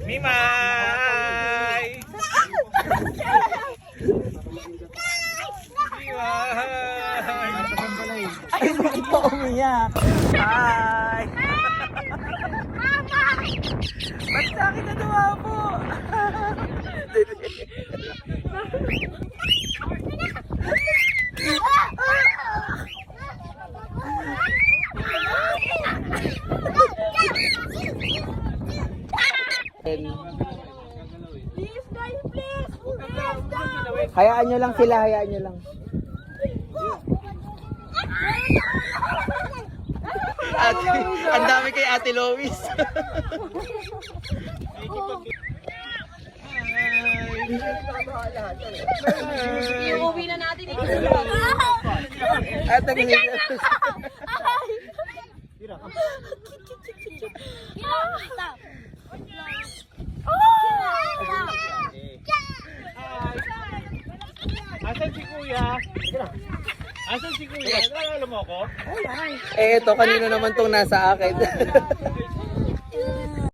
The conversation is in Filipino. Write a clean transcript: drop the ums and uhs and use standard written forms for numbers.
Mimay! Mimay! Ay, ito umiyak. Hi! Ba't sa akin nagawa po? Hayaan nyo lang sila, hayaan nyo lang. Ate, ang dami kay Ate Lois. Iuwi na natin ito. At ang Asan si Kuya? Asan si Kuya? Nalala mo ako? ito, kanino naman tong nasa akin.